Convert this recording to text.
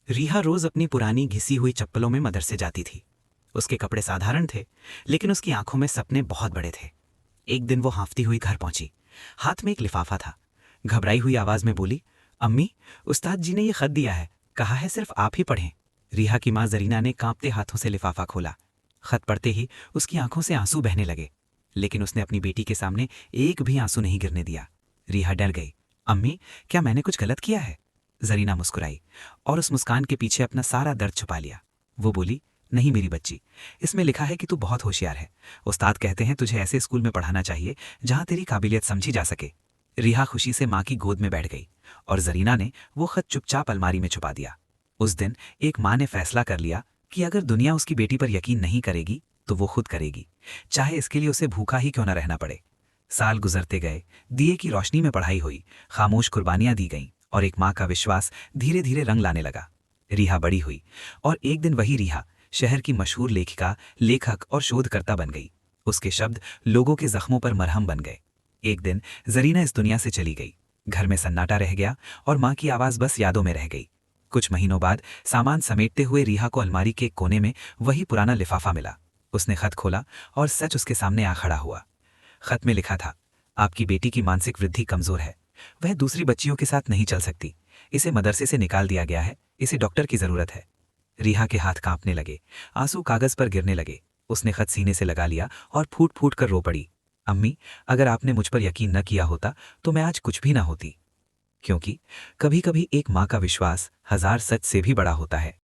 रिहा रोज अपनी पुरानी घिसी हुई चप्पलों में मदरसे जाती थी। उसके कपड़े साधारण थे, लेकिन उसकी आंखों में सपने बहुत बड़े थे। एक दिन वो हांफती हुई घर पहुंची। हाथ में एक लिफाफा था। घबराई हुई आवाज में बोली, अम्मी, उस्ताद जी ने ये खत दिया है, कहा है सिर्फ आप ही पढ़ें। रिहा की मां जरीना ने कांपते हाथों से लिफाफा खोला। खत पढ़ते ही उसकी आंखों से आंसू बहने लगे, लेकिन उसने अपनी बेटी के सामने एक भी आंसू नहीं गिरने दिया। रिहा डर गई। अम्मी, क्या मैंने कुछ गलत किया है? जरीना मुस्कुराई और उस मुस्कान के पीछे अपना सारा दर्द छुपा लिया। वो बोली, नहीं मेरी बच्ची, इसमें लिखा है कि तू बहुत होशियार है। उस्ताद कहते हैं तुझे ऐसे स्कूल में पढ़ाना चाहिए जहां तेरी काबिलियत समझी जा सके। रिहा खुशी से मां की गोद में बैठ गई और जरीना ने वो खत चुपचाप अलमारी में छुपा दिया। उस दिन एक मां ने फैसला कर लिया कि अगर दुनिया उसकी बेटी पर यकीन नहीं करेगी तो वो खुद करेगी, चाहे इसके लिए उसे भूखा ही क्यों न रहना पड़े। साल गुजरते गए, दिए की रोशनी में पढ़ाई हुई, खामोश कुर्बानियां दी गईं और एक मां का विश्वास धीरे धीरे रंग लाने लगा। रिहा बड़ी हुई और एक दिन वही रिहा शहर की मशहूर लेखिका, लेखक और शोधकर्ता बन गई। उसके शब्द लोगों के जख्मों पर मरहम बन गए। एक दिन जरीना इस दुनिया से चली गई। घर में सन्नाटा रह गया और मां की आवाज बस यादों में रह गई। कुछ महीनों बाद सामान समेटते हुए रिहा को अलमारी के एक कोने में वही पुराना लिफाफा मिला। उसने खत खोला और सच उसके सामने आ खड़ा हुआ। खत में लिखा था, आपकी बेटी की मानसिक वृद्धि कमजोर है। वह दूसरी बच्चियों के साथ नहीं चल सकती। इसे मदरसे से निकाल दिया गया है। इसे डॉक्टर की जरूरत है। रिहा के हाथ कांपने लगे, आंसू कागज पर गिरने लगे। उसने खत सीने से लगा लिया और फूट फूट कर रो पड़ी। अम्मी, अगर आपने मुझ पर यकीन न किया होता तो मैं आज कुछ भी ना होती। क्योंकि कभी कभी एक मां का विश्वास हजार सच से भी बड़ा होता है।